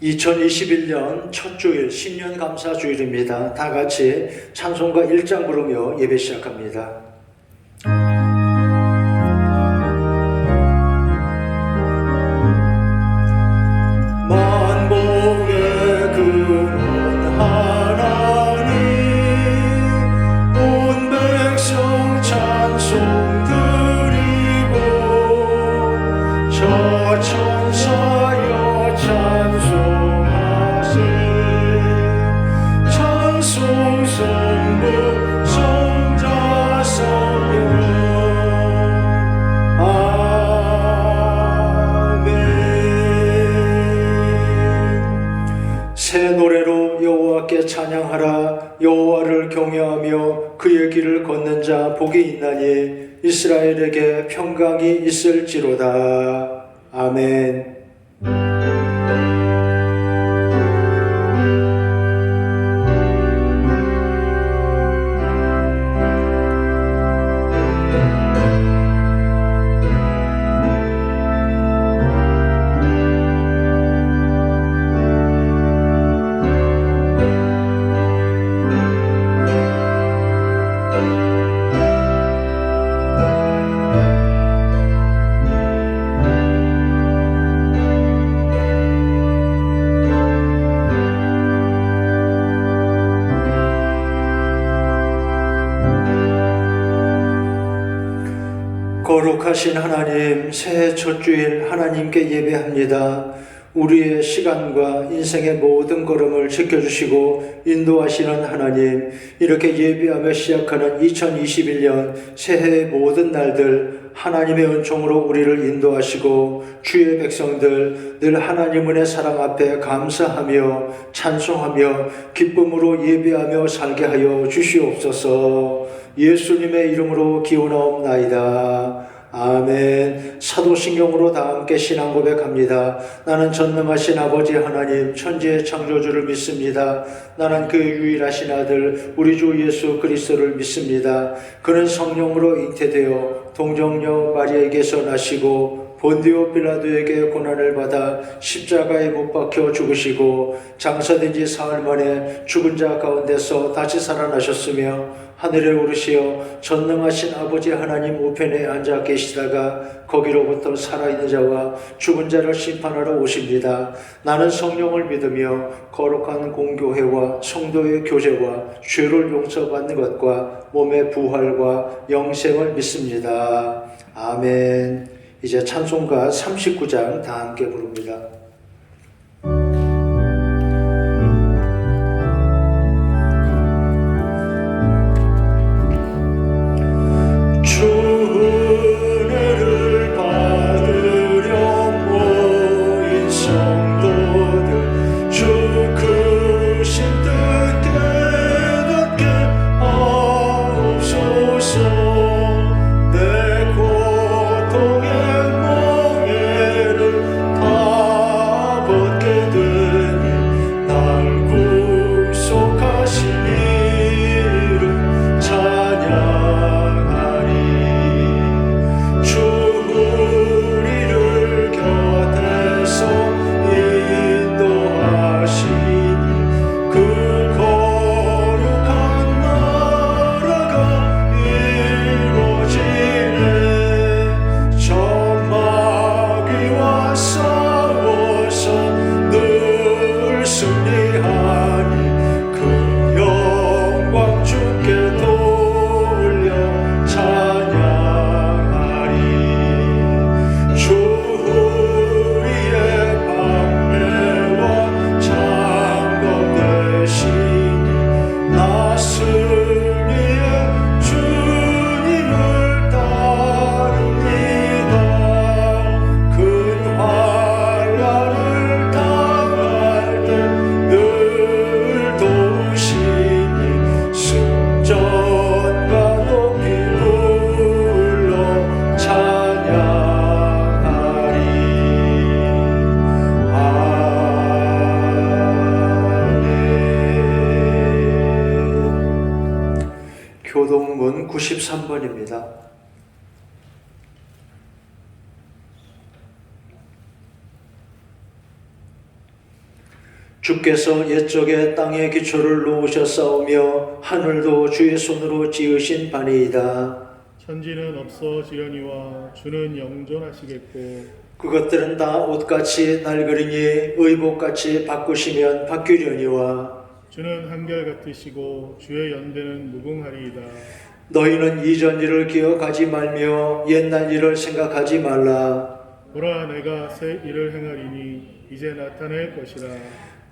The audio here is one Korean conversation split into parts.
2021년 첫 주일 신년 감사 주일입니다. 다 같이 찬송가 1장 부르며 예배 시작합니다. 만복의 근원 하나님, 온 백성 찬송 드리고 저 천사여 찬송하세. 찬송 성부 성자 성령 아멘. 새 노래로 여호와께 찬양하라. 여호와를 경외하며 그의 길을 걷는 자 복이 있나니 이스라엘에게 평강이 있을지로다. 아멘. 거룩하신 하나님, 새해 첫 주일 하나님께 예배합니다. 우리의 시간과 인생의 모든 걸음을 지켜주시고 인도하시는 하나님, 이렇게 예배하며 시작하는 2021년 새해의 모든 날들 하나님의 은총으로 우리를 인도하시고 주의 백성들 늘 하나님 은혜 사랑 앞에 감사하며 찬송하며 기쁨으로 예배하며 살게 하여 주시옵소서. 예수님의 이름으로 기원하옵나이다. 아멘. 사도신경으로 다 함께 신앙 고백합니다. 나는 전능하신 아버지 하나님 천지의 창조주를 믿습니다. 나는 그 유일하신 아들 우리 주 예수 그리스도를 믿습니다. 그는 성령으로 잉태되어 동정녀 마리아에게서 나시고 본디오 빌라도에게 고난을 받아 십자가에 못 박혀 죽으시고 장사된 지 사흘 만에 죽은 자 가운데서 다시 살아나셨으며 하늘에 오르시어 전능하신 아버지 하나님 우편에 앉아 계시다가 거기로부터 살아있는 자와 죽은 자를 심판하러 오십니다. 나는 성령을 믿으며 거룩한 공교회와 성도의 교제와 죄를 용서받는 것과 몸의 부활과 영생을 믿습니다. 아멘. 이제 찬송가 39장 다 함께 부릅니다. 교동문 93번입니다. 주께서 옛적에 땅의 기초를 놓으셨사오며 하늘도 주의 손으로 지으신 바니이다. 천지는 없어지려니와 주는 영존하시겠고 그것들은 다 옷같이 낡으리니 의복같이 바꾸시면 바뀌려니와 주는 한결같으시고 주의 연대는 무궁하리이다. 너희는 이전 일을 기억하지 말며 옛날 일을 생각하지 말라. 보라 내가 새 일을 행하리니 이제 나타낼 것이라.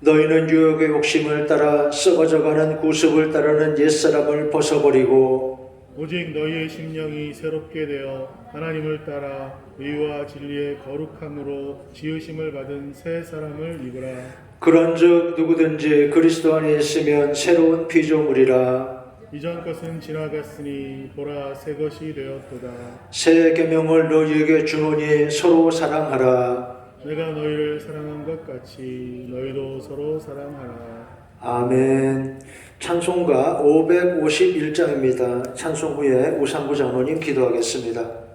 너희는 유혹의 욕심을 따라 썩어져가는 구습을 따르는 옛사람을 벗어버리고 오직 너희의 심령이 새롭게 되어 하나님을 따라 의와 진리의 거룩함으로 지으심을 받은 새 사람을 입으라. 그런즉 누구든지 그리스도 안에 있으면 새로운 피조물이라. 이전 것은 지나갔으니 보라 새 것이 되었도다. 새 계명을 너희에게 주노니 서로 사랑하라. 내가 너희를 사랑한 것 같이 너희도 서로 사랑하라. 아멘. 찬송가 551장입니다. 찬송 후에 우상구 장로님 기도하겠습니다.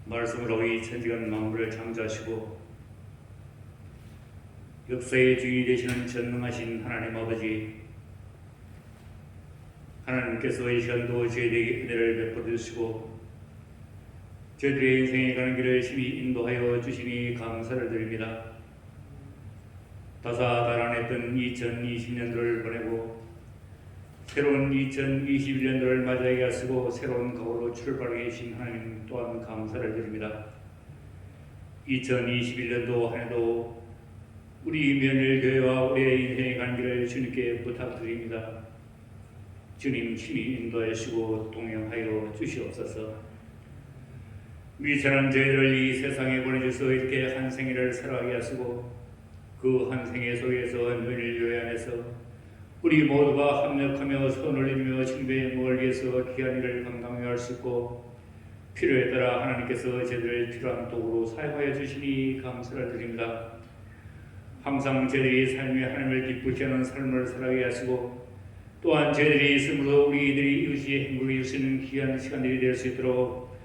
말씀으로 이 천지간 만물을 창조하시고 역사의 주인이 되시는 전능하신 하나님 아버지, 하나님께서 이 시간도 저희에게 은혜를 베풀어 주시고 저희들의 인생에 가는 길을 심히 인도하여 주시니 감사를 드립니다. 다사다난했던 2020년도를 보내고 새로운 2021년도를 맞이하게 하시고 새로운 각오로 출발하게 계신 하나님 또한 감사를 드립니다. 2021년도 한 해도 우리 며느리교회와 우리의 인생의 간길을 주님께 부탁드립니다. 주님 친히 인도하시고 동행하여 주시옵소서. 미천한 저희를 이 세상에 보내주셔서 이렇게 한 생애를 살아가게 하시고 그 한 생애 속에서 며느리교회 안에서 우리 모두가 합력하며 손을 내밀며 주님의 목을 위해서 귀한 일을 감당하여 할 수 있고 필요에 따라 하나님께서 저희들을 필요한 도구로 사용하여 주시니 감사를 드립니다. 항상 저희들이 삶에 하나님을 기쁘게 하는 삶을 살아가게 하시고 또한 저희들이 있음으로 우리들이 이웃이 행복해 주시는 귀한 시간들이 될 수 있도록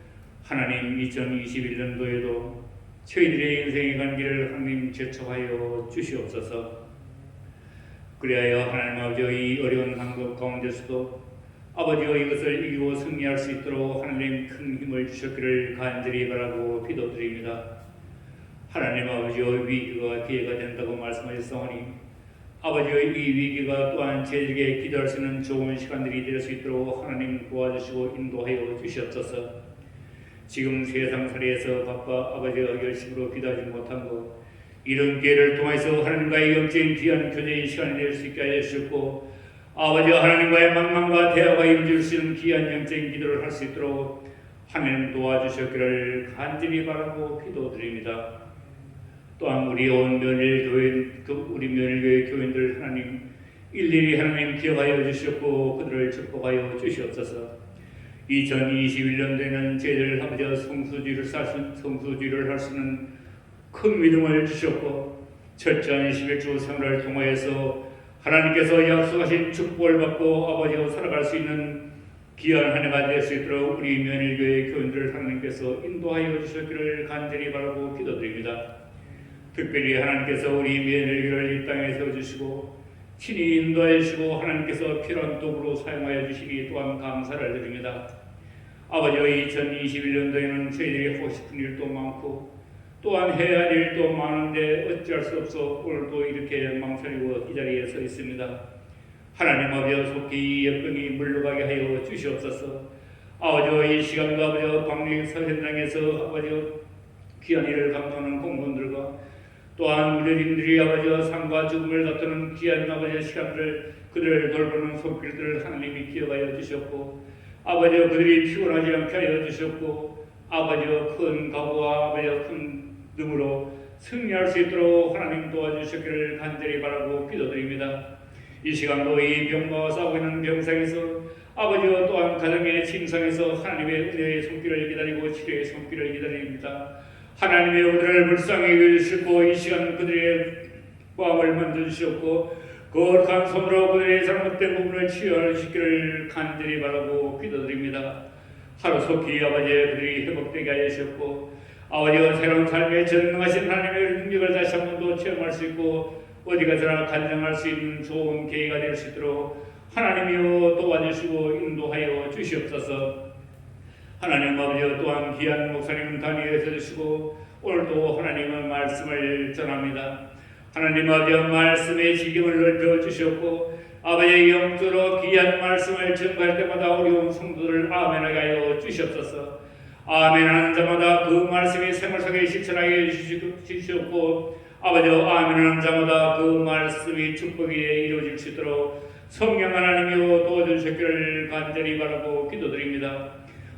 하나님 2021년도에도 저희들의 인생의 간길을 하나님 제척하여 주시옵소서. 그리하여 하나님 아버지의 이 어려운 환경 가운데서도 아버지와 이것을 이기고 승리할 수 있도록 하나님 큰 힘을 주셨기를 간절히 바라고 기도드립니다. 하나님 아버지와 위기가 기회가 된다고 말씀하셨사오니 아버지의 이 위기가 또한 저에게 기도할 수 있는 좋은 시간들이 될 수 있도록 하나님 도와주시고 인도하여 주시옵소서. 지금 세상살이에서 바빠 아버지가 열심으로 기도하지 못한 것, 이런 기회를 통해서 하나님과의 영적인 귀한 교제의 시간이 될 수 있게 하여 주셨고, 아버지와 하나님과의 만남과 대화가 이루어질 수 있는 귀한 영적인 기도를 할 수 있도록 하나님 도와주셨기를 간절히 바라고 기도드립니다. 또한 우리 온 우리 며느리교회 교인들 하나님 일일이 하나님 기억하여 주셨고 그들을 축복하여 주시옵소서. 2021년도에는 저희들 아버지와 성수주의를 할 수 있는 큰 믿음을 주셨고 철저한 11주 생활을 통하여서 하나님께서 약속하신 축복을 받고 아버지와 살아갈 수 있는 귀한 한 해가 될 수 있도록 우리 며느리교회 교인들을 하나님께서 인도하여 주셨기를 간절히 바라고 기도드립니다. 특별히 하나님께서 우리 며느리교회를 이 땅에 세워주시고 친히 인도하여 주시고 하나님께서 필요한 도구로 사용하여 주시기 또한 감사를 드립니다. 아버지와 2021년도에는 저희들이 하고 싶은 일도 많고 또한 해야 할 일도 많은데 어찌할 수 없어 오늘도 이렇게 망설이고 이 자리에 서 있습니다. 하나님 아버지여 속히 이 역병이 물러가게 하여 주시옵소서. 아버지와 이 시간도 아버지와 방역사 현장에서 아버지여 귀한 일을 감당하는 공무원들과 또한 우리들이 아버지와 삶과 죽음을 다투는 귀한 아버지의 시간들을 그들을 돌보는 손길들을 하나님이 기억하여 주셨고 아버지여 그들이 피곤하지 않게 하여 주셨고 아버지여 큰 각오와 아버지여 큰 능으로 승리할 수 있도록 하나님 도와주셨기를 간절히 바라고 기도드립니다. 이 시간도 이 병마와 싸우고 있는 병상에서 아버지와 또한 가정의 침상에서 하나님의 은혜의 손길을 기다리고 치료의 손길을 기다립니다. 하나님의 은혜를 불쌍히 여겨주시고 이 시간 그들의 마음을 만져주셨고 거룩한 손으로 그들의 잘못된 부분을 치유하시기를 간절히 바라고 기도드립니다. 하루속히 아버지의 그들이 회복되게 하여 주셨고 아버지와 새로운 삶에 전능하신 하나님의 능력을 다시 한 번 더 체험할 수 있고 어디 가서나 간증할 수 있는 좋은 계기가 될 수 있도록 하나님이여 도와주시고 인도하여 주시옵소서. 하나님 아버지여 또한 귀한 목사님 단위에 서주시고 오늘도 하나님의 말씀을 전합니다. 하나님 아버지여 말씀의 지경을 넓혀 주셨고 아버지의 영적으로 귀한 말씀을 전할 때마다 어려운 성도들을 아멘하게 하여 주시옵소서. 아멘하는 자마다 그 말씀이 생활 속에 실천하게 주시옵고 아버지여 아멘하는 자마다 그 말씀이 축복에 이루어질 수 있도록 성령 하나님이여 도와주셨기를 간절히 바라고 기도드립니다.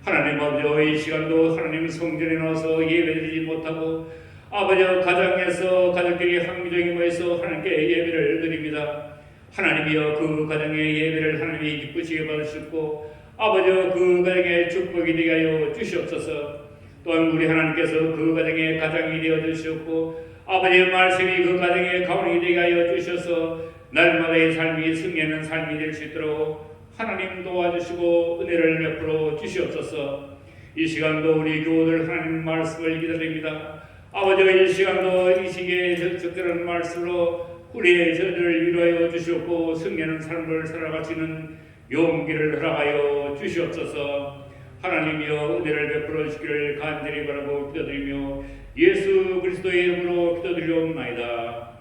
하나님 아버지여 이 시간도 하나님 성전에 나와서 예배드리지 못하고 아버지여 가정에서 가족들이 항의적인 모여서 하나님께 예배를 드립니다. 하나님이여 그 가정의 예배를 하나님이 기쁘시게 받으셨고 아버지여 그 가정의 축복이 되게 하여 주시옵소서. 또한 우리 하나님께서 그 가정의 가장이 되어 주셨고 아버지의 말씀이 그 가정의 가운이 되게 하여 주셔서 날마다의 삶이 승리하는 삶이 될 수 있도록 하나님 도와주시고 은혜를 베풀어 주시옵소서. 이 시간도 우리 교우들 하나님 말씀을 기다립니다. 아버지가 이 시간도 이 시기에 적절한 말씀으로 우리의 저들을 위로하여 주시옵고 승리하는 삶을 살아갈 수 있는 용기를 허락하여 주시옵소서. 하나님이여 은혜를 베풀어 주시기를 간절히 바라고 기도드리며 예수 그리스도의 이름으로 기도드리옵나이다.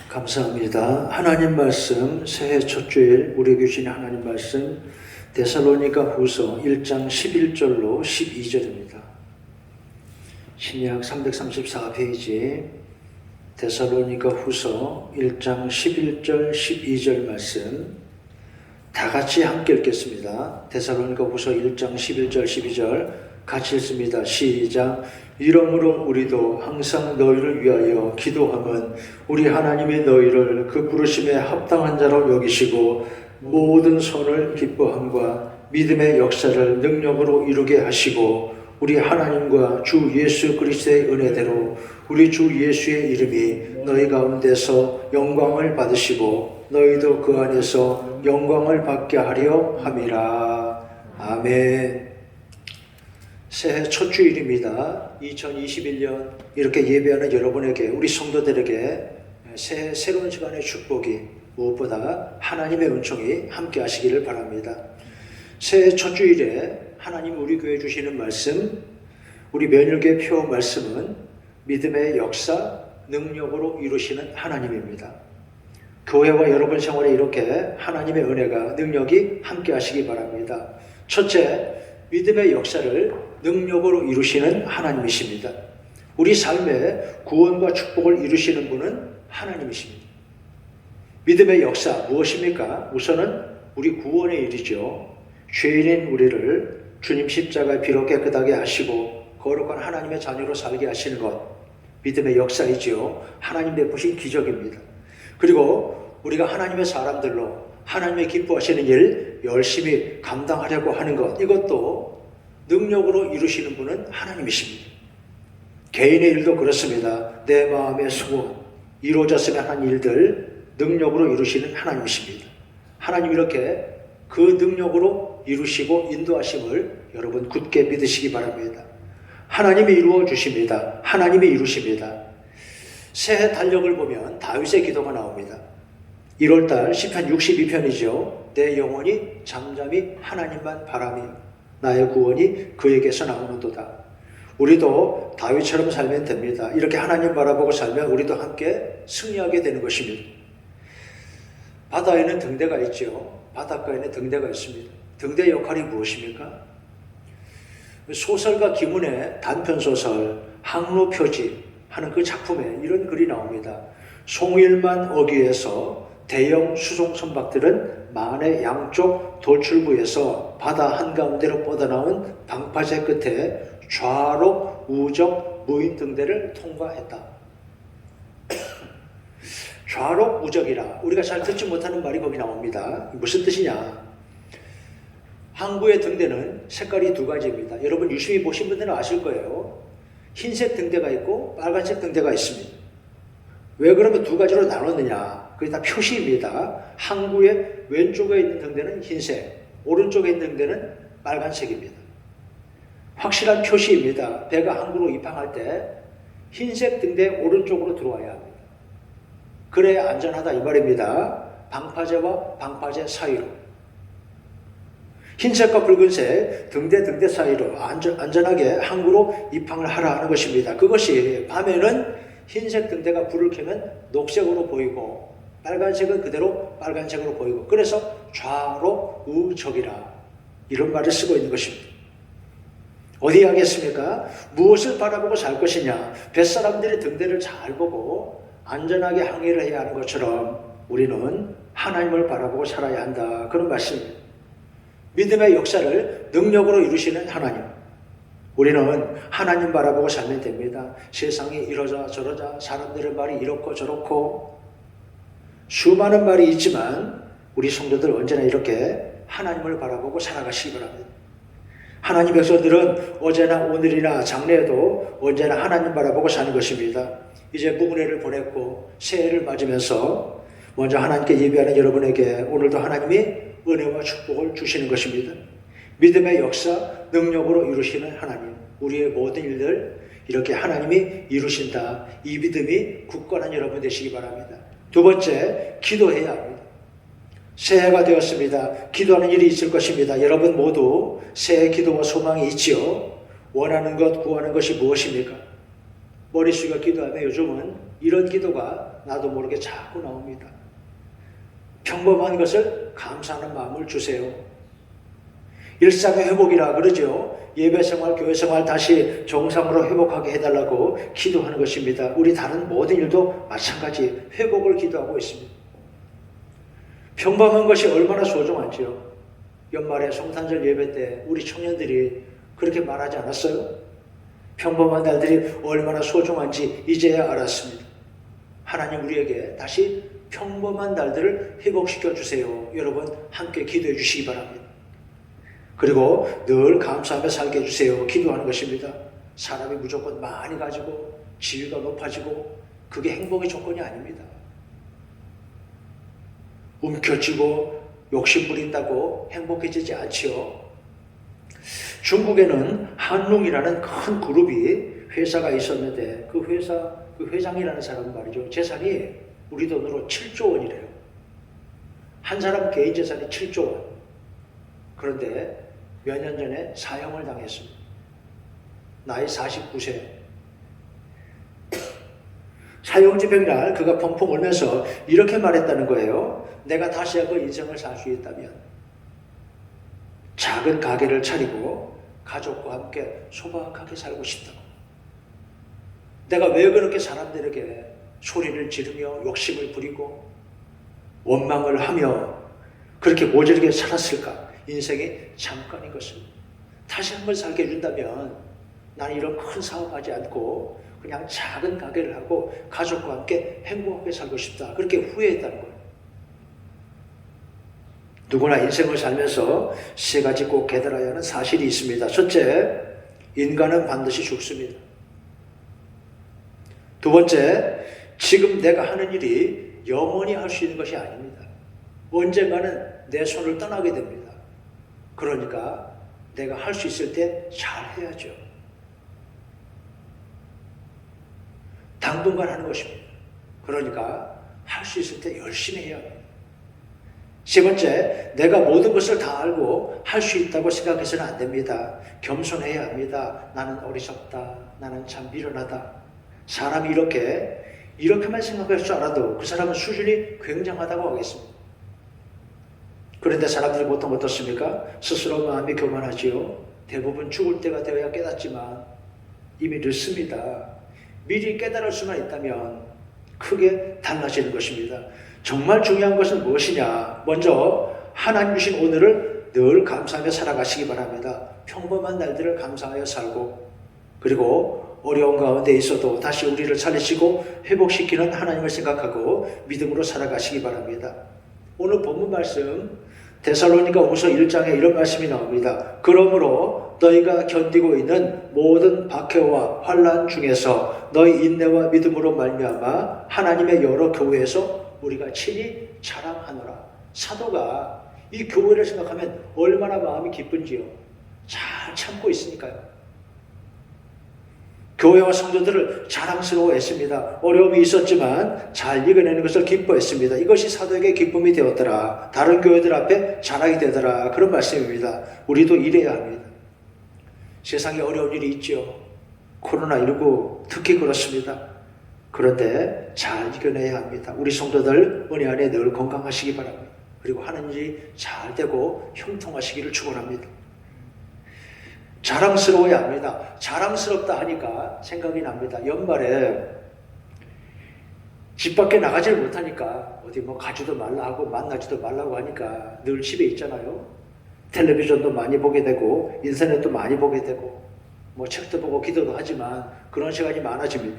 감사합니다. 하나님 말씀 새해 첫 주일 우리에게 주신 하나님 말씀 데살로니가 후서 1장 11절로 12절입니다. 신약 334페이지 데살로니가 후서 1장 11절 12절 말씀 다 같이 함께 읽겠습니다. 데살로니가 후서 1장 11절 12절 같이 읽습니다. 시작. 이러므로 우리도 항상 너희를 위하여 기도함은 우리 하나님이 너희를 그 부르심에 합당한 자로 여기시고 모든 선을 기뻐함과 믿음의 역사를 능력으로 이루게 하시고 우리 하나님과 주 예수 그리스도의 은혜대로 우리 주 예수의 이름이 너희 가운데서 영광을 받으시고 너희도 그 안에서 영광을 받게 하려 함이라. 아멘. 새해 첫 주일입니다. 2021년 이렇게 예배하는 여러분에게, 우리 성도들에게 새해 새로운 시간의 축복이, 무엇보다 하나님의 은총이 함께 하시기를 바랍니다. 새해 첫 주일에 하나님 우리 교회에 주시는 말씀, 우리 면역의 표 말씀은 믿음의 역사, 능력으로 이루시는 하나님입니다. 교회와 여러분 생활에 이렇게 하나님의 은혜가, 능력이 함께 하시기 바랍니다. 첫째, 믿음의 역사를 능력으로 이루시는 하나님이십니다. 우리 삶에 구원과 축복을 이루시는 분은 하나님이십니다. 믿음의 역사 무엇입니까? 우선은 우리 구원의 일이죠. 죄인인 우리를 주님 십자가의 피로 깨끗하게 하시고 거룩한 하나님의 자녀로 살게 하시는 것, 믿음의 역사이지요. 하나님 베푸신 기적입니다. 그리고 우리가 하나님의 사람들로 하나님의 기뻐하시는 일 열심히 감당하려고 하는 것, 이것도 능력으로 이루시는 분은 하나님이십니다. 개인의 일도 그렇습니다. 내 마음의 소원, 이루어졌으면 한 일들 능력으로 이루시는 하나님이십니다. 하나님 이렇게 그 능력으로 이루시고 인도하심을 여러분 굳게 믿으시기 바랍니다. 하나님이 이루어 주십니다. 하나님이 이루십니다. 새해 달력을 보면 다윗의 기도가 나옵니다. 1월달 시편 62편이죠. 내 영혼이 잠잠히 하나님만 바라며 나의 구원이 그에게서 나오는도다. 우리도 다윗처럼 살면 됩니다. 이렇게 하나님 바라보고 살면 우리도 함께 승리하게 되는 것입니다. 바다에는 등대가 있죠. 바닷가에는 등대가 있습니다. 등대 역할이 무엇입니까? 소설가 김은의 단편소설 항로표지 하는 그 작품에 이런 글이 나옵니다. 송일만 어귀에서 대형 수송 선박들은 만해 양쪽 돌출부에서 바다 한가운데로 뻗어나온 방파제 끝에 좌로 우적 무인 등대를 통과했다. 좌로 우적이라, 우리가 잘 듣지 못하는 말이 거기 나옵니다. 무슨 뜻이냐? 항구의 등대는 색깔이 두 가지입니다. 여러분 유심히 보신 분들은 아실 거예요. 흰색 등대가 있고 빨간색 등대가 있습니다. 왜 그러면 두 가지로 나눴느냐? 그게 다 표시입니다. 항구의 왼쪽에 있는 등대는 흰색, 오른쪽에 있는 등대는 빨간색입니다. 확실한 표시입니다. 배가 항구로 입항할 때 흰색 등대 오른쪽으로 들어와야 합니다. 그래야 안전하다 이 말입니다. 방파제와 방파제 사이로, 흰색과 붉은색 등대 사이로 안전하게 항구로 입항을 하라 하는 것입니다. 그것이 밤에는 흰색 등대가 불을 켜면 녹색으로 보이고 빨간색은 그대로 빨간색으로 보이고, 그래서 좌로 우적이라 이런 말을 쓰고 있는 것입니다. 어디 하겠습니까? 무엇을 바라보고 살 것이냐? 뱃사람들이 등대를 잘 보고 안전하게 항해를 해야 하는 것처럼 우리는 하나님을 바라보고 살아야 한다, 그런 말씀입니다. 믿음의 역사를 능력으로 이루시는 하나님, 우리는 하나님 바라보고 살면 됩니다. 세상이 이러자 저러자, 사람들의 말이 이렇고 저렇고 수많은 말이 있지만 우리 성도들 언제나 이렇게 하나님을 바라보고 살아가시기 바랍니다. 하나님 백성들은 어제나 오늘이나 장래에도 언제나 하나님 바라보고 사는 것입니다. 이제 무분해를 보냈고 새해를 맞으면서 먼저 하나님께 예배하는 여러분에게 오늘도 하나님이 은혜와 축복을 주시는 것입니다. 믿음의 역사, 능력으로 이루시는 하나님, 우리의 모든 일들 이렇게 하나님이 이루신다, 이 믿음이 굳건한 여러분 되시기 바랍니다. 두 번째, 기도해야 합니다. 새해가 되었습니다. 기도하는 일이 있을 것입니다. 여러분 모두 새해 기도와 소망이 있지요. 원하는 것, 구하는 것이 무엇입니까? 머리 숙여 기도하면 요즘은 이런 기도가 나도 모르게 자꾸 나옵니다. 평범한 것을 감사하는 마음을 주세요. 일상의 회복이라 그러죠. 예배생활, 교회생활 다시 정상으로 회복하게 해달라고 기도하는 것입니다. 우리 다른 모든 일도 마찬가지 회복을 기도하고 있습니다. 평범한 것이 얼마나 소중한지요. 연말에 성탄절 예배 때 우리 청년들이 그렇게 말하지 않았어요? 평범한 날들이 얼마나 소중한지 이제야 알았습니다. 하나님 우리에게 다시 평범한 날들을 회복시켜 주세요. 여러분 함께 기도해 주시기 바랍니다. 그리고 늘 감사하며 살게 해주세요. 기도하는 것입니다. 사람이 무조건 많이 가지고 지위가 높아지고 그게 행복의 조건이 아닙니다. 움켜쥐고 욕심 부린다고 행복해지지 않지요. 중국에는 한룽이라는 큰 그룹이 회사가 있었는데 그 회사 그 회장이라는 사람은 말이죠. 재산이 우리 돈으로 7조 원이래요. 한 사람 개인 재산이 7조 원. 그런데 몇 년 전에 사형을 당했습니다. 나이 49세. 사형 집행날 그가 펑펑 울면서 이렇게 말했다는 거예요. 내가 다시 한번 인생을 살 수 있다면 작은 가게를 차리고 가족과 함께 소박하게 살고 싶다고. 내가 왜 그렇게 사람들에게 소리를 지르며 욕심을 부리고 원망을 하며 그렇게 모질게 살았을까? 인생이 잠깐인 것을 다시 한번 살게 해준다면 나는 이런 큰 사업하지 않고 그냥 작은 가게를 하고 가족과 함께 행복하게 살고 싶다. 그렇게 후회했다는 거예요. 누구나 인생을 살면서 세 가지 꼭 깨달아야 하는 사실이 있습니다. 첫째, 인간은 반드시 죽습니다. 두 번째, 지금 내가 하는 일이 영원히 할 수 있는 것이 아닙니다. 언젠가는 내 손을 떠나게 됩니다. 그러니까 내가 할 수 있을 때 잘 해야죠. 당분간 하는 것입니다. 그러니까 할 수 있을 때 열심히 해야 합니다. 세 번째, 내가 모든 것을 다 알고 할 수 있다고 생각해서는 안 됩니다. 겸손해야 합니다. 나는 어리석다. 나는 참 미련하다. 사람이 이렇게만 생각할 줄 알아도 그 사람은 수준이 굉장하다고 하겠습니다. 그런데 사람들이 보통 어떻습니까? 스스로 마음이 교만하지요. 대부분 죽을 때가 되어야 깨닫지만 이미 늦습니다. 미리 깨달을 수만 있다면 크게 달라지는 것입니다. 정말 중요한 것은 무엇이냐? 먼저 하나님 주신 오늘을 늘 감사하며 살아가시기 바랍니다. 평범한 날들을 감사하여 살고 그리고 어려운 가운데 있어도 다시 우리를 살리시고 회복시키는 하나님을 생각하고 믿음으로 살아가시기 바랍니다. 오늘 본문 말씀 데살로니가 후서 1장에 이런 말씀이 나옵니다. 그러므로 너희가 견디고 있는 모든 박해와 환난 중에서 너희 인내와 믿음으로 말미암아 하나님의 여러 교회에서 우리가 친히 자랑하노라. 사도가 이 교회를 생각하면 얼마나 마음이 기쁜지요. 잘 참고 있으니까요. 교회와 성도들을 자랑스러워했습니다. 어려움이 있었지만 잘 이겨내는 것을 기뻐했습니다. 이것이 사도에게 기쁨이 되었더라. 다른 교회들 앞에 자랑이 되더라. 그런 말씀입니다. 우리도 이래야 합니다. 세상에 어려운 일이 있죠. 코로나19 특히 그렇습니다. 그런데 잘 이겨내야 합니다. 우리 성도들 은혜 안에 늘 건강하시기 바랍니다. 그리고 하는 일이 잘 되고 형통하시기를 축원합니다. 자랑스러워야 합니다. 자랑스럽다 하니까 생각이 납니다. 연말에 집 밖에 나가지를 못하니까 어디 가지도 말라 하고 만나지도 말라고 하니까 늘 집에 있잖아요. 텔레비전도 많이 보게 되고 인터넷도 많이 보게 되고 책도 보고 기도도 하지만 그런 시간이 많아집니다.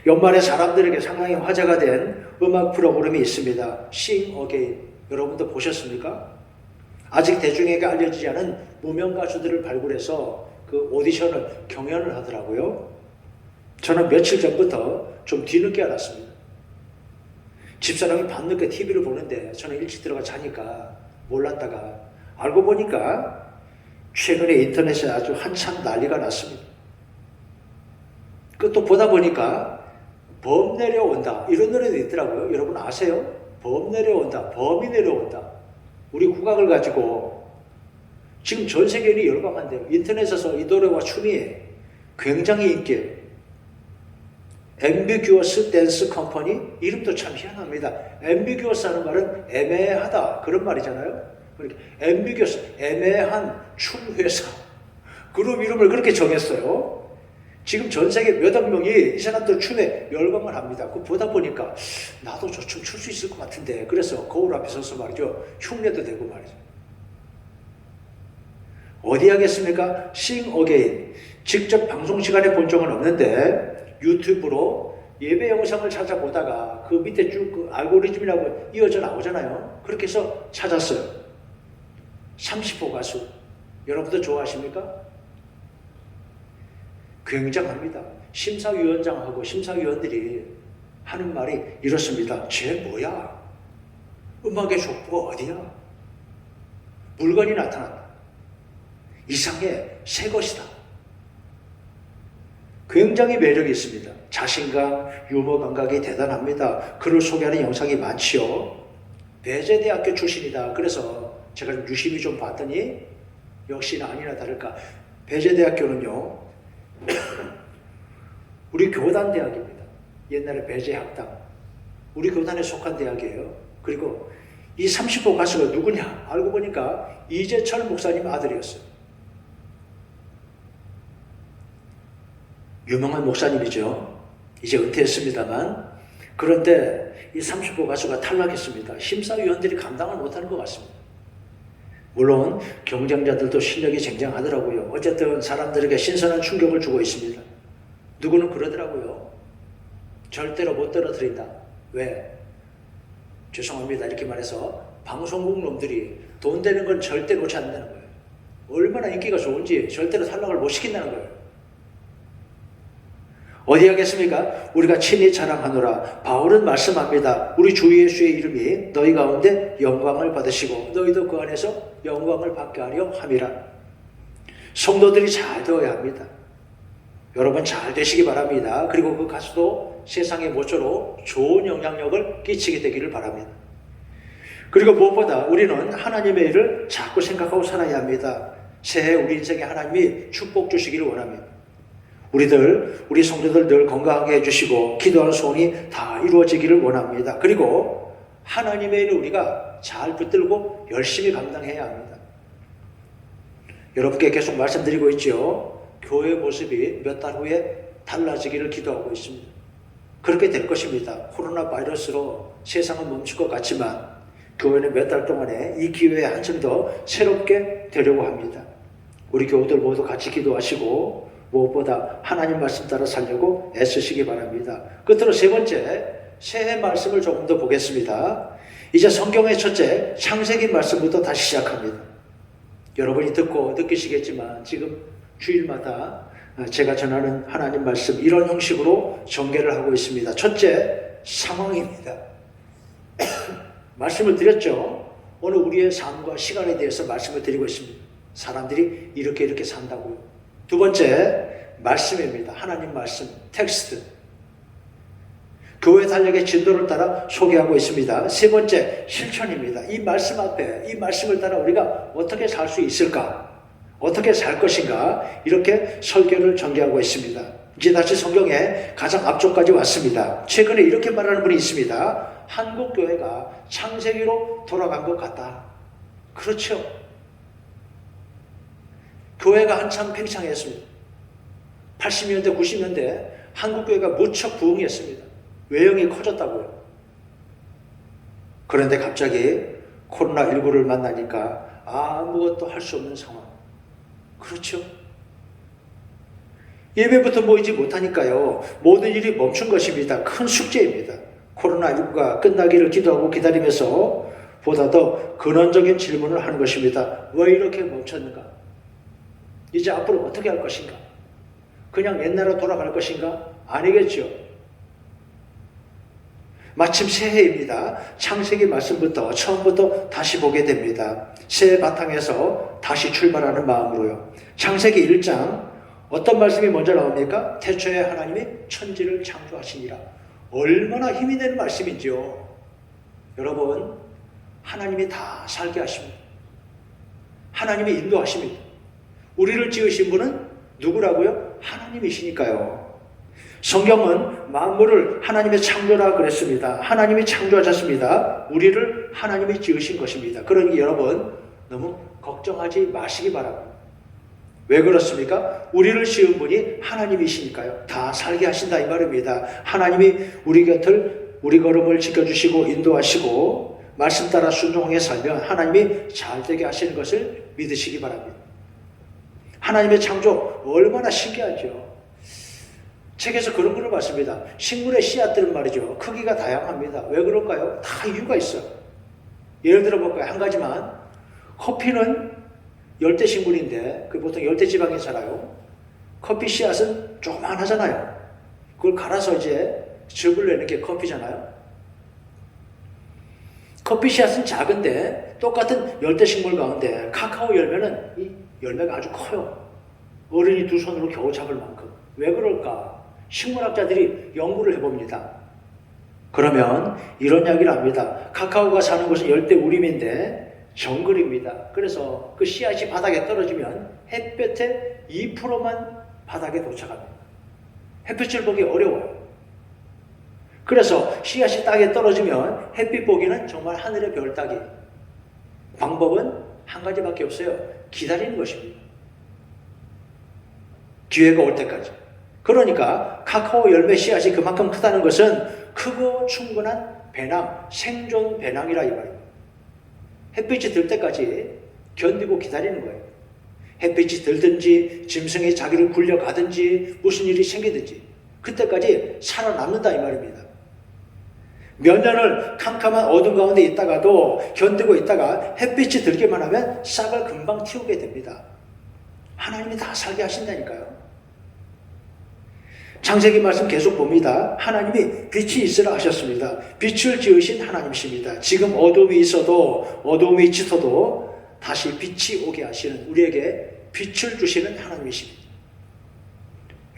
연말에 사람들에게 상당히 화제가 된 음악 프로그램이 있습니다. Sing Again. 여러분도 보셨습니까? 아직 대중에게 알려지지 않은 무명 가수들을 발굴해서 그 오디션을 경연을 하더라고요. 저는 며칠 전부터 좀 뒤늦게 알았습니다. 집사람이 밤늦게 TV를 보는데 저는 일찍 들어가 자니까 몰랐다가 알고 보니까 최근에 인터넷에 아주 한참 난리가 났습니다. 또 보다 보니까 범 내려온다 이런 노래도 있더라고요. 여러분 아세요? 범 내려온다, 범이 내려온다. 우리 국악을 가지고 지금 전 세계인이 열광한대요. 인터넷에서 이 노래와 춤이 굉장히 인기예요. Ambiguous Dance Company 이름도 참 희한합니다. Ambiguous 하는 말은 애매하다 그런 말이잖아요. 그러니까 Ambiguous 애매한 춤 회사 그룹 이름을 그렇게 정했어요. 지금 전 세계 몇억 명이 이 사람들 춤에 열광을 합니다. 그 보다 보니까 나도 저 춤 출 수 있을 것 같은데 그래서 거울 앞에 서서 말이죠. 흉내도 내고 말이죠. 어디 하겠습니까? Sing Again. 직접 방송 시간에 본 적은 없는데 유튜브로 예배 영상을 찾아보다가 그 밑에 쭉 그 알고리즘이라고 이어져 나오잖아요. 그렇게 해서 찾았어요. 30호 가수 여러분도 좋아하십니까? 굉장합니다. 심사위원장하고 심사위원들이 하는 말이 이렇습니다. 쟤 뭐야? 음악의 족보가 어디야? 물건이 나타났다. 이상해. 새 것이다. 굉장히 매력이 있습니다. 자신감, 유머 감각이 대단합니다. 그를 소개하는 영상이 많지요. 배재대학교 출신이다. 그래서 제가 좀 유심히 좀 봤더니 역시나 아니나 다를까 배재대학교는요 우리 교단 대학입니다. 옛날에 배재학당 우리 교단에 속한 대학이에요. 그리고 이 30호 가수가 누구냐? 알고 보니까 이재철 목사님 아들이었어요. 유명한 목사님이죠. 이제 은퇴했습니다만. 그런데 이 30호 가수가 탈락했습니다. 심사위원들이 감당을 못하는 것 같습니다. 물론 경쟁자들도 실력이 쟁쟁하더라고요. 어쨌든 사람들에게 신선한 충격을 주고 있습니다. 누구는 그러더라고요. 절대로 못 떨어뜨린다. 왜? 죄송합니다. 이렇게 말해서 방송국 놈들이 돈 되는 건 절대 놓지 않는다는 거예요. 얼마나 인기가 좋은지 절대로 탈락을 못 시킨다는 거예요. 어디 하겠습니까? 우리가 친히 자랑하노라. 바울은 말씀합니다. 우리 주 예수의 이름이 너희 가운데 영광을 받으시고 너희도 그 안에서 영광을 받게 하려 함이라. 성도들이 잘 되어야 합니다. 여러분 잘 되시기 바랍니다. 그리고 그 가수도 세상의 모쪼록 좋은 영향력을 끼치게 되기를 바랍니다. 그리고 무엇보다 우리는 하나님의 일을 자꾸 생각하고 살아야 합니다. 새해 우리 인생에 하나님이 축복 주시기를 원합니다. 우리 성도들 늘 건강하게 해주시고 기도하는 소원이 다 이루어지기를 원합니다. 그리고 하나님의 일을 우리가 잘 붙들고 열심히 감당해야 합니다. 여러분께 계속 말씀드리고 있죠. 교회 모습이 몇 달 후에 달라지기를 기도하고 있습니다. 그렇게 될 것입니다. 코로나 바이러스로 세상은 멈출 것 같지만 교회는 몇 달 동안에 이 기회에 한층 더 새롭게 되려고 합니다. 우리 교우들 모두 같이 기도하시고 무엇보다 하나님 말씀 따라 살려고 애쓰시기 바랍니다. 끝으로 세 번째, 새해 말씀을 조금 더 보겠습니다. 이제 성경의 첫째, 창세기 말씀부터 다시 시작합니다. 여러분이 듣고 느끼시겠지만 지금 주일마다 제가 전하는 하나님 말씀 이런 형식으로 전개를 하고 있습니다. 첫째, 상황입니다. 말씀을 드렸죠. 오늘 우리의 삶과 시간에 대해서 말씀을 드리고 있습니다. 사람들이 이렇게 산다고요. 두 번째, 말씀입니다. 하나님 말씀, 텍스트. 교회 달력의 진도를 따라 소개하고 있습니다. 세 번째, 실천입니다. 이 말씀 앞에, 이 말씀을 따라 우리가 어떻게 살 수 있을까? 어떻게 살 것인가? 이렇게 설교를 전개하고 있습니다. 이제 다시 성경의 가장 앞쪽까지 왔습니다. 최근에 이렇게 말하는 분이 있습니다. 한국 교회가 창세기로 돌아간 것 같다. 그렇죠. 교회가 한참 팽창했습니다. 80년대, 90년대 한국교회가 무척 부흥했습니다. 외형이 커졌다고요. 그런데 갑자기 코로나19를 만나니까 아무것도 할 수 없는 상황. 그렇죠. 예배부터 모이지 못하니까요. 모든 일이 멈춘 것입니다. 큰 숙제입니다. 코로나19가 끝나기를 기도하고 기다리면서 보다 더 근원적인 질문을 하는 것입니다. 왜 이렇게 멈췄는가? 이제 앞으로 어떻게 할 것인가? 그냥 옛날로 돌아갈 것인가? 아니겠죠. 마침 새해입니다. 창세기 말씀부터 처음부터 다시 보게 됩니다. 새해 바탕에서 다시 출발하는 마음으로요. 창세기 1장 어떤 말씀이 먼저 나옵니까? 태초에 하나님이 천지를 창조하시니라. 얼마나 힘이 되는 말씀인지요. 여러분, 하나님이 다 살게 하십니다. 하나님이 인도하십니다. 우리를 지으신 분은 누구라고요? 하나님이시니까요. 성경은 만물을 하나님의 창조라 그랬습니다. 하나님이 창조하셨습니다. 우리를 하나님이 지으신 것입니다. 그러니 여러분 너무 걱정하지 마시기 바랍니다. 왜 그렇습니까? 우리를 지은 분이 하나님이시니까요. 다 살게 하신다 이 말입니다. 하나님이 우리 곁을 우리 걸음을 지켜주시고 인도하시고 말씀 따라 순종하게 살면 하나님이 잘되게 하시는 것을 믿으시기 바랍니다. 하나님의 창조 얼마나 신기하죠. 책에서 그런 글을 봤습니다. 식물의 씨앗들은 말이죠. 크기가 다양합니다. 왜 그럴까요? 다 이유가 있어요. 예를 들어 볼까요? 한 가지만. 커피는 열대식물인데 그 보통 열대지방에 자라요. 커피 씨앗은 조그만하잖아요. 그걸 갈아서 이제 즙을 내는 게 커피잖아요. 커피 씨앗은 작은데 똑같은 열대식물 가운데 카카오 열매는 이 열매가 아주 커요. 어른이 두 손으로 겨우 잡을 만큼. 왜 그럴까? 식물학자들이 연구를 해봅니다. 그러면 이런 이야기를 합니다. 카카오가 사는 곳은 열대 우림인데 정글입니다. 그래서 그 씨앗이 바닥에 떨어지면 햇볕의 2%만 바닥에 도착합니다. 햇빛을 보기 어려워요. 그래서 씨앗이 땅에 떨어지면 햇빛 보기는 정말 하늘의 별 따기. 방법은 한 가지밖에 없어요. 기다리는 것입니다. 기회가 올 때까지. 그러니까 카카오 열매 씨앗이 그만큼 크다는 것은 크고 충분한 배낭, 생존 배낭이라 이 말입니다. 햇빛이 들 때까지 견디고 기다리는 거예요. 햇빛이 들든지 짐승이 자기를 굴려가든지 무슨 일이 생기든지 그때까지 살아남는다 이 말입니다. 몇 년을 캄캄한 어둠 가운데 있다가도 견디고 있다가 햇빛이 들기만 하면 싹을 금방 틔우게 됩니다. 하나님이 다 살게 하신다니까요. 창세기 말씀 계속 봅니다. 하나님이 빛이 있으라 하셨습니다. 빛을 지으신 하나님이십니다. 지금 어둠이 있어도 어둠이 짙어도 다시 빛이 오게 하시는 우리에게 빛을 주시는 하나님이십니다.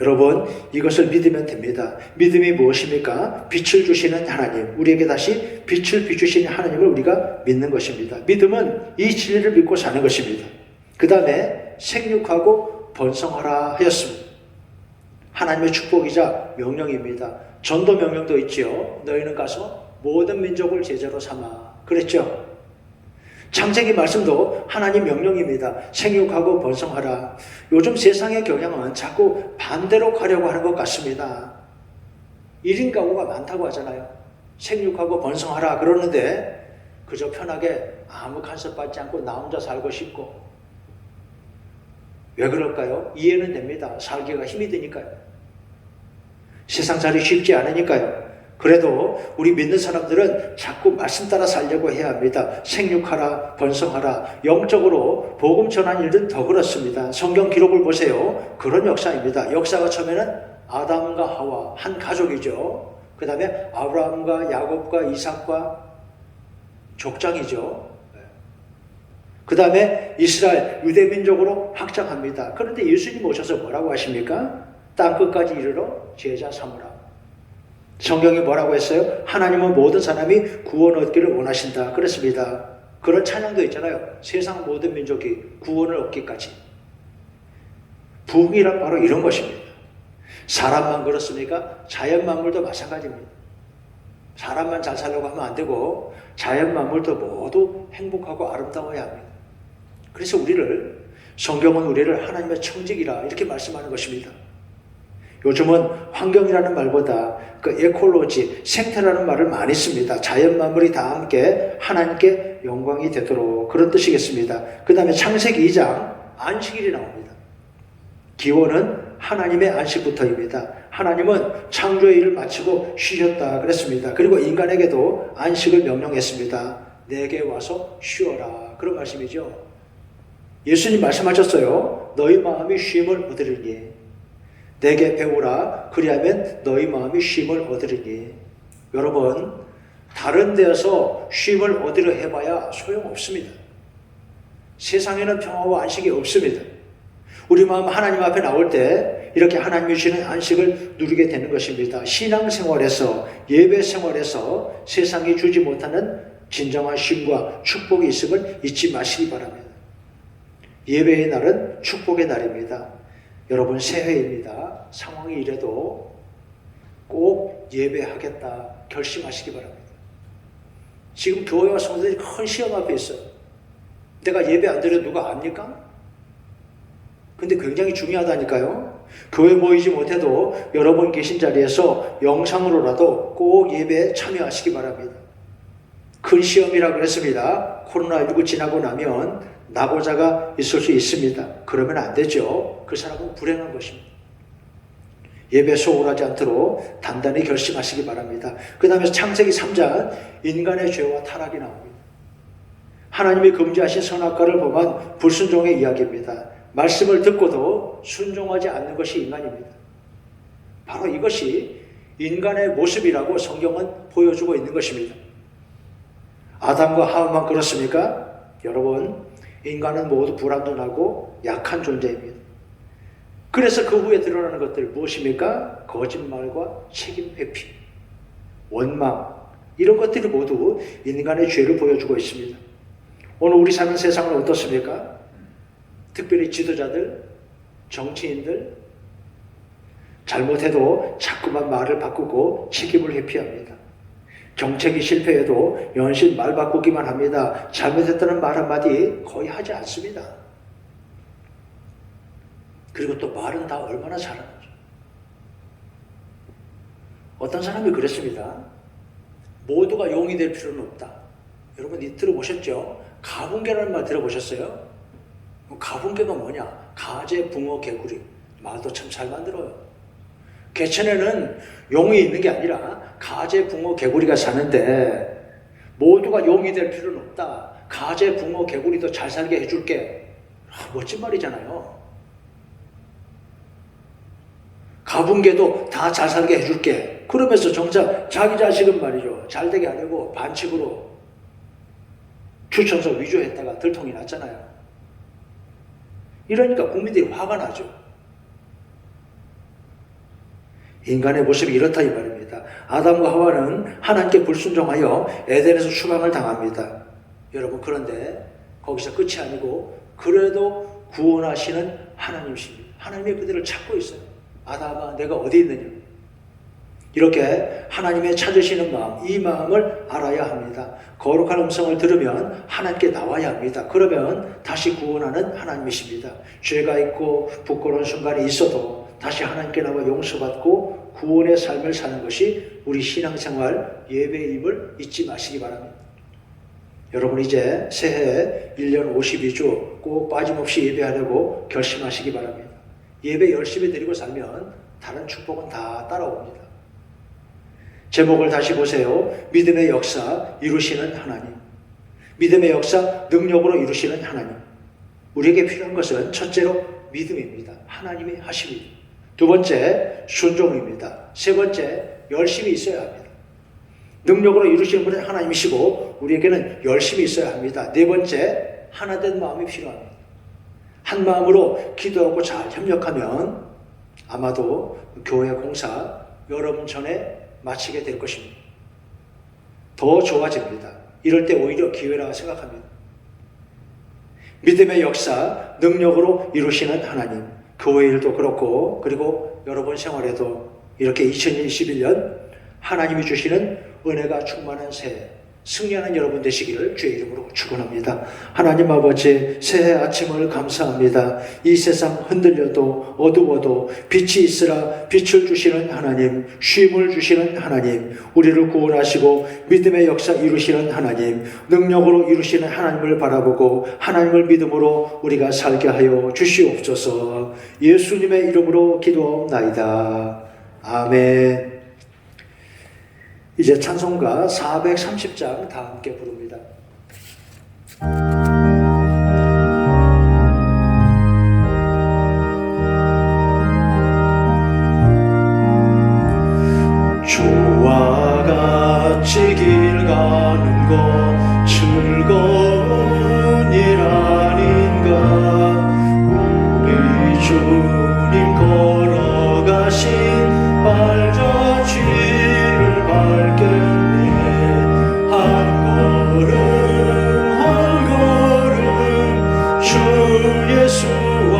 여러분 이것을 믿으면 됩니다. 믿음이 무엇입니까? 빛을 주시는 하나님, 우리에게 다시 빛을 비추시는 하나님을 우리가 믿는 것입니다. 믿음은 이 진리를 믿고 사는 것입니다. 그 다음에 생육하고 번성하라 하였습니다. 하나님의 축복이자 명령입니다. 전도 명령도 있지요. 너희는 가서 모든 민족을 제자로 삼아. 그랬죠. 창세기 말씀도 하나님 명령입니다. 생육하고 번성하라. 요즘 세상의 경향은 자꾸 반대로 가려고 하는 것 같습니다. 1인 가구가 많다고 하잖아요. 생육하고 번성하라 그러는데 그저 편하게 아무 간섭받지 않고 나 혼자 살고 싶고. 왜 그럴까요? 이해는 됩니다. 살기가 힘이 드니까요. 세상살이 쉽지 않으니까요. 그래도 우리 믿는 사람들은 자꾸 말씀 따라 살려고 해야 합니다. 생육하라, 번성하라. 영적으로 복음 전한 일은 더 그렇습니다. 성경 기록을 보세요. 그런 역사입니다. 역사가 처음에는 아담과 하와, 한 가족이죠. 그 다음에 아브라함과 야곱과 이삭과 족장이죠. 그 다음에 이스라엘, 유대민족으로 확장합니다. 그런데 예수님 오셔서 뭐라고 하십니까? 땅끝까지 이르러 제자 삼으라. 성경이 뭐라고 했어요? 하나님은 모든 사람이 구원 얻기를 원하신다. 그랬습니다. 그런 찬양도 있잖아요. 세상 모든 민족이 구원을 얻기까지. 부흥이란 바로 이런 것입니다. 사람만 그렇습니까? 자연 만물도 마찬가지입니다. 사람만 잘 살려고 하면 안 되고 자연 만물도 모두 행복하고 아름다워야 합니다. 그래서 성경은 우리를 하나님의 청직이라 이렇게 말씀하는 것입니다. 요즘은 환경이라는 말보다 그 에콜로지, 생태라는 말을 많이 씁니다. 자연 만물이 다 함께 하나님께 영광이 되도록 그런 뜻이겠습니다. 그 다음에 창세기 2장 안식일이 나옵니다. 기원은 하나님의 안식부터입니다. 하나님은 창조의 일을 마치고 쉬셨다 그랬습니다. 그리고 인간에게도 안식을 명령했습니다. 내게 와서 쉬어라. 그런 말씀이죠. 예수님 말씀하셨어요. 너희 마음이 쉼을 얻으리니 내게 배우라. 그리하면 너희 마음이 쉼을 얻으리니. 여러분 다른 데서 쉼을 얻으려 해봐야 소용없습니다. 세상에는 평화와 안식이 없습니다. 우리 마음 하나님 앞에 나올 때 이렇게 하나님이 주시는 안식을 누리게 되는 것입니다. 신앙생활에서 예배생활에서 세상이 주지 못하는 진정한 쉼과 축복이 있음을 잊지 마시기 바랍니다. 예배의 날은 축복의 날입니다. 여러분 새해입니다. 상황이 이래도 꼭 예배하겠다 결심하시기 바랍니다. 지금 교회와 성도들이 큰 시험 앞에 있어요. 내가 예배 안 드려도 누가 압니까? 근데 굉장히 중요하다니까요. 교회 모이지 못해도 여러분 계신 자리에서 영상으로라도 꼭 예배에 참여하시기 바랍니다. 큰 시험이라 그랬습니다. 코로나19 지나고 나면 낙오자가 있을 수 있습니다. 그러면 안 되죠. 그 사람은 불행한 것입니다. 예배 소홀하지 않도록 단단히 결심하시기 바랍니다. 그 다음에 창세기 3장 인간의 죄와 타락이 나옵니다. 하나님이 금지하신 선악과를 범한 불순종의 이야기입니다. 말씀을 듣고도 순종하지 않는 것이 인간입니다. 바로 이것이 인간의 모습이라고 성경은 보여주고 있는 것입니다. 아담과 하와만 그렇습니까? 여러분, 인간은 모두 불완전하고 약한 존재입니다. 그래서 그 후에 드러나는 것들 무엇입니까? 거짓말과 책임 회피, 원망, 이런 것들이 모두 인간의 죄를 보여주고 있습니다. 오늘 우리 사는 세상은 어떻습니까? 특별히 지도자들, 정치인들, 잘못해도 자꾸만 말을 바꾸고 책임을 회피합니다. 정책이 실패해도 연신 말 바꾸기만 합니다. 잘못했다는 말 한마디 거의 하지 않습니다. 그리고 또 말은 다 얼마나 잘하는지. 어떤 사람이 그랬습니다. 모두가 용이 될 필요는 없다. 여러분 들어보셨죠? 가분개라는 말 들어보셨어요? 가분개가 뭐냐? 가재, 붕어, 개구리. 말도 참 잘 만들어요. 개천에는 용이 있는 게 아니라 가재, 붕어, 개구리가 사는데 모두가 용이 될 필요는 없다. 가재, 붕어, 개구리도 잘 살게 해줄게. 멋진 말이잖아요. 가분개도 다 잘 살게 해줄게. 그러면서 정작 자기 자식은 말이죠. 잘 되게 하려고 반칙으로 추천서 위조했다가 들통이 났잖아요. 이러니까 국민들이 화가 나죠. 인간의 모습이 이렇다 이 말입니다. 아담과 하와는 하나님께 불순종하여 에덴에서 추방을 당합니다. 여러분, 그런데 거기서 끝이 아니고 그래도 구원하시는 하나님이십니다. 하나님이 그들을 찾고 있어요. 아담아, 내가 어디 있느냐? 이렇게 하나님의 찾으시는 마음, 이 마음을 알아야 합니다. 거룩한 음성을 들으면 하나님께 나와야 합니다. 그러면 다시 구원하는 하나님이십니다. 죄가 있고 부끄러운 순간이 있어도 다시 하나님께 나와 용서받고 구원의 삶을 사는 것이 우리 신앙생활 예배임을 잊지 마시기 바랍니다. 여러분, 이제 새해 1년 52주 꼭 빠짐없이 예배하려고 결심하시기 바랍니다. 예배 열심히 드리고 살면 다른 축복은 다 따라옵니다. 제목을 다시 보세요. 믿음의 역사 이루시는 하나님. 믿음의 역사 능력으로 이루시는 하나님. 우리에게 필요한 것은 첫째로 믿음입니다. 하나님이 하십니다. 두 번째 순종입니다. 세 번째 열심히 있어야 합니다. 능력으로 이루시는 분은 하나님이시고 우리에게는 열심히 있어야 합니다. 네 번째 하나된 마음이 필요합니다. 한 마음으로 기도하고 잘 협력하면 아마도 교회 공사 여러분 전에 마치게 될 것입니다. 더 좋아집니다. 이럴 때 오히려 기회라고 생각합니다. 믿음의 역사, 능력으로 이루시는 하나님, 교회 일도 그렇고 그리고 여러분 생활에도 이렇게 2021년 하나님이 주시는 은혜가 충만한 새해, 승리하는 여러분 되시기를 주의 이름으로 축원합니다. 하나님 아버지, 새해 아침을 감사합니다. 이 세상 흔들려도 어두워도 빛이 있으라 빛을 주시는 하나님, 쉼을 주시는 하나님, 우리를 구원하시고 믿음의 역사 이루시는 하나님, 능력으로 이루시는 하나님을 바라보고 하나님을 믿음으로 우리가 살게 하여 주시옵소서. 예수님의 이름으로 기도하옵나이다. 아멘. 이제 찬송가 430장 다 함께 부릅니다. 주와 같이 길 가는 것 즐거운 일 아닌가. 우리 주님 걸어가신 발자취를 밟겠네. 한 걸음 한 걸음 주 예수와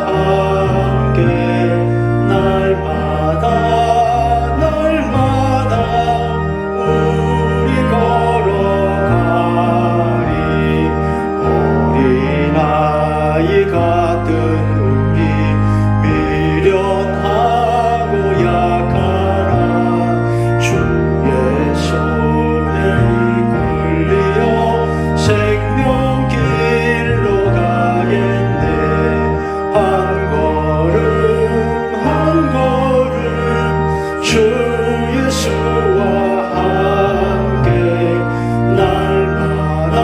함께 날마다 우리 걸어가리. 어린아이 같은 우리 미련하고 약하나 주의 손에 이끌려 생명길로 가겠네. 한 걸음 한 걸음 주 예수와 함께 날마다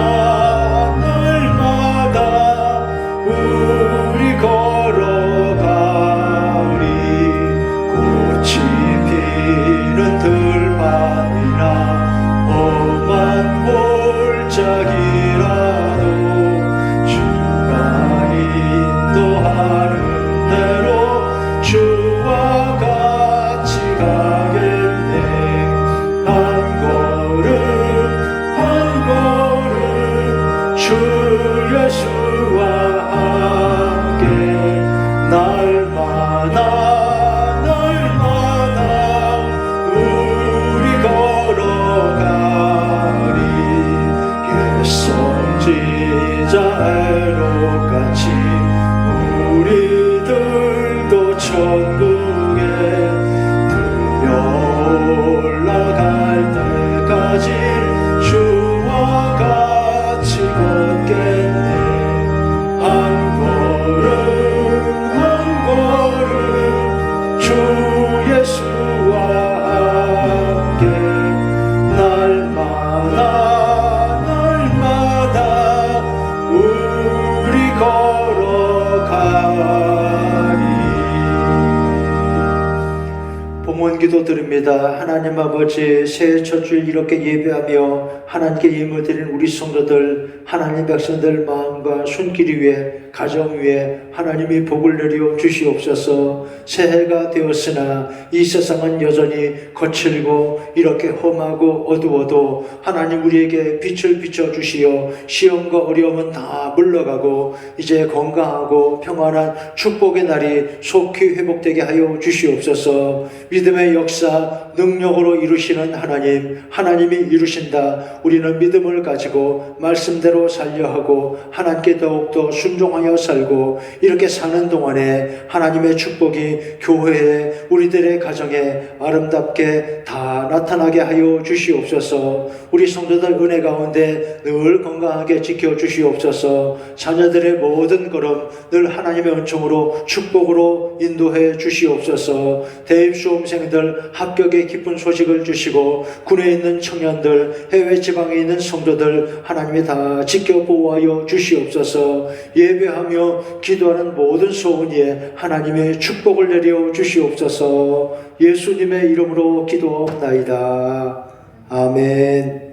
기도드립니다. 하나님 아버지, 새해 첫 주일 이렇게 예배하며 하나님께 예물 드리는 우리 성도들, 하나님 백성들 마음과 손길 위에, 가정 위에 하나님이 복을 내려 주시옵소서. 새해가 되었으나 이 세상은 여전히 거칠고 이렇게 험하고 어두워도 하나님 우리에게 빛을 비춰 주시어 시험과 어려움은 다 물러가고 이제 건강하고 평안한 축복의 날이 속히 회복되게 하여 주시옵소서. 믿음의 역사 능력으로 이루시는 하나님, 하나님이 이루신다. 우리는 믿음을 가지고 말씀대로 살려 하고 하나님께 더욱더 순종하여 살고 이렇게 사는 동안에 하나님의 축복이 교회에 우리들의 가정에 아름답게 다 나타나게 하여 주시옵소서. 우리 성도들 은혜 가운데 늘 건강하게 지켜주시옵소서. 자녀들의 모든 걸음 늘 하나님의 은총으로 축복으로 인도해 주시옵소서. 대입 수험생들 합격의 기쁜 소식을 주시고 군에 있는 청년들, 해외 지방에 있는 성도들 하나님이 다 지켜 보호하여 주시옵소서. 예배하며 기도하는 모든 소원에 하나님의 축복을 내려 주시옵소서. 예수님의 이름으로 기도하옵나이다. 아멘.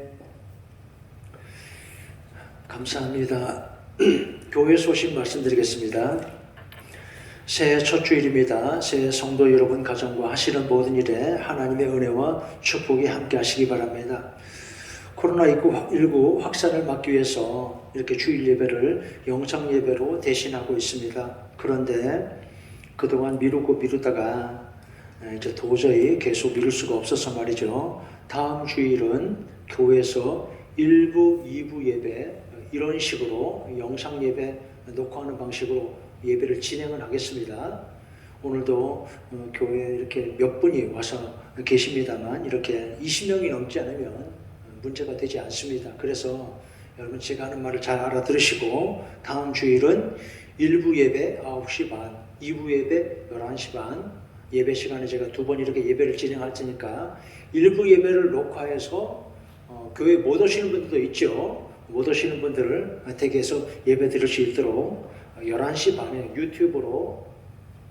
감사합니다. 교회 소식 말씀드리겠습니다. 새해 첫 주일입니다. 새해 성도 여러분 가정과 하시는 모든 일에 하나님의 은혜와 축복이 함께 하시기 바랍니다. 코로나19 확산을 막기 위해서 이렇게 주일 예배를 영상 예배로 대신하고 있습니다. 그런데 그동안 미루다가 이제 도저히 계속 미룰 수가 없어서 말이죠. 다음 주일은 교회에서 1부, 2부 예배 이런 식으로 영상 예배 녹화하는 방식으로 예배를 진행을 하겠습니다. 오늘도 교회에 이렇게 몇 분이 와서 계십니다만 이렇게 20명이 넘지 않으면 문제가 되지 않습니다. 그래서 여러분 제가 하는 말을 잘 알아들으시고 다음 주일은 1부 예배 9시 반, 2부 예배 11시 반 예배 시간에 제가 2번 이렇게 예배를 진행할 테니까 1부 예배를 녹화해서 교회 못 오시는 분들도 있죠. 못 오시는 분들을 댁에서 예배 드릴 수 있도록 11시 반에 유튜브로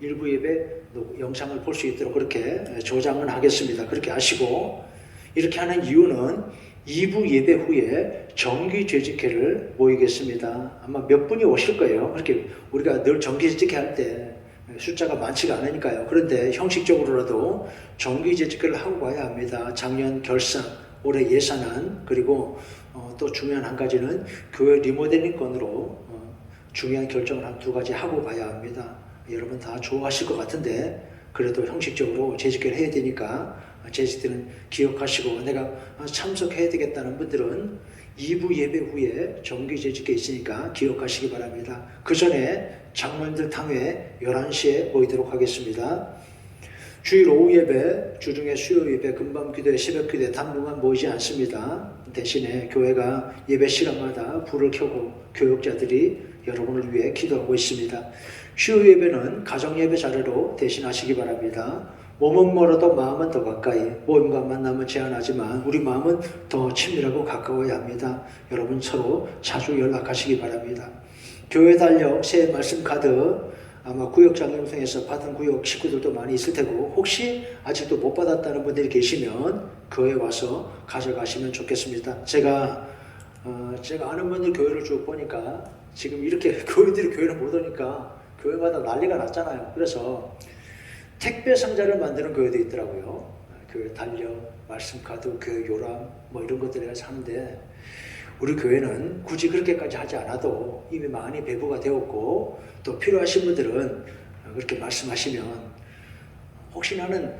1부 예배 영상을 볼 수 있도록 그렇게 조장을 하겠습니다. 그렇게 하시고 이렇게 하는 이유는 2부 예배 후에 정기 재직회를 모이겠습니다. 아마 몇 분이 오실 거예요. 그렇게 우리가 늘 정기 재직회 할 때 숫자가 많지가 않으니까요. 그런데 형식적으로라도 정기 재직회를 하고 가야 합니다. 작년 결산, 올해 예산안, 그리고 또 중요한 한 가지는 교회 리모델링 건으로 중요한 결정을 한 2가지 하고 가야 합니다. 여러분 다 좋아하실 것 같은데 그래도 형식적으로 재직회를 해야 되니까 재직들은 기억하시고 내가 참석해야 되겠다는 분들은 2부 예배 후에 정기 재직회 있으니까 기억하시기 바랍니다. 그 전에 장로님들 탕회 11시에 모이도록 하겠습니다. 주일 오후 예배, 주중에 수요 예배, 금밤 기도회, 새벽 기도회 당분간 모이지 않습니다. 대신에 교회가 예배 시간마다 불을 켜고 교역자들이 여러분을 위해 기도하고 있습니다. 수요 예배는 가정 예배 자리로 대신하시기 바랍니다. 몸은 멀어도 마음은 더 가까이, 모임과 만남은 제한하지만 우리 마음은 더 친밀하고 가까워야 합니다. 여러분 서로 자주 연락하시기 바랍니다. 교회 달력, 새해 말씀 카드 아마 구역장영성에서 받은 구역 식구들도 많이 있을 테고 혹시 아직도 못 받았다는 분들이 계시면 교회에 와서 가져가시면 좋겠습니다. 제가 아는 분들 교회를 쭉 보니까 지금 이렇게 교인들이 교회를 못 오니까 교회마다 난리가 났잖아요. 그래서 택배 상자를 만드는 교회도 있더라고요. 교회 달력, 말씀 카드, 교회 요람 뭐 이런 것들을 해서 하는데 우리 교회는 굳이 그렇게까지 하지 않아도 이미 많이 배부가 되었고 또 필요하신 분들은 그렇게 말씀하시면 혹시 나는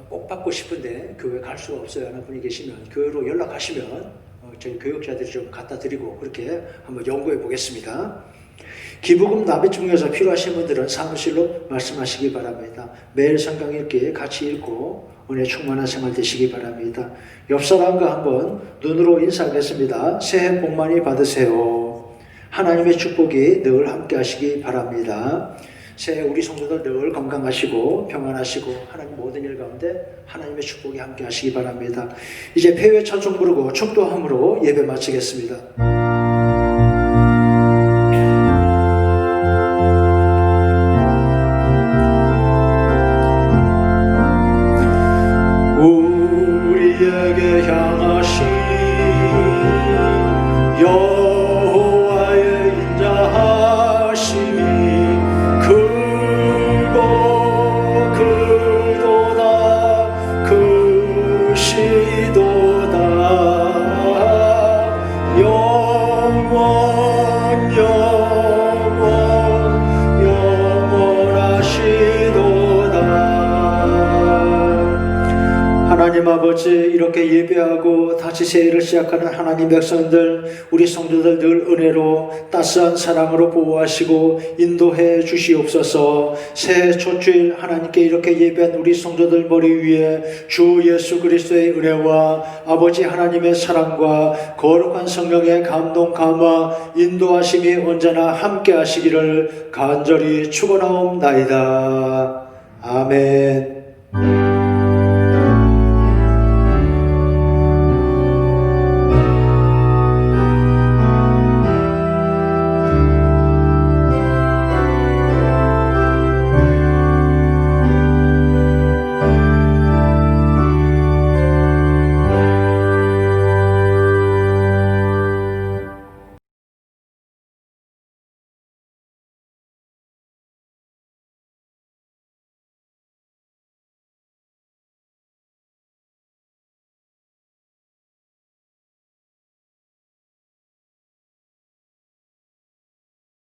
꼭 받고 싶은데 교회 갈 수가 없어요 하는 분이 계시면 교회로 연락하시면 저희 교역자들이 좀 갖다 드리고 그렇게 한번 연구해 보겠습니다. 기부금 납입 중에서 필요하신 분들은 사무실로 말씀하시기 바랍니다. 매일 성경 읽기 같이 읽고 은혜 충만한 생활 되시기 바랍니다. 옆 사람과 한번 눈으로 인사하겠습니다. 새해 복 많이 받으세요. 하나님의 축복이 늘 함께 하시기 바랍니다. 새해 우리 성도들 늘 건강하시고 평안하시고 하나님 모든 일 가운데 하나님의 축복이 함께 하시기 바랍니다. 이제 폐회 찬송 부르고 축도함으로 예배 마치겠습니다. 하나님 아버지, 이렇게 예배하고 다시 새해를 시작하는 하나님 백성들, 우리 성도들 늘 은혜로 따스한 사랑으로 보호하시고 인도해 주시옵소서. 새해 첫 주일 하나님께 이렇게 예배한 우리 성도들 머리 위에 주 예수 그리스도의 은혜와 아버지 하나님의 사랑과 거룩한 성령의 감동 감화 인도하심이 언제나 함께 하시기를 간절히 축원하옵나이다. 아멘.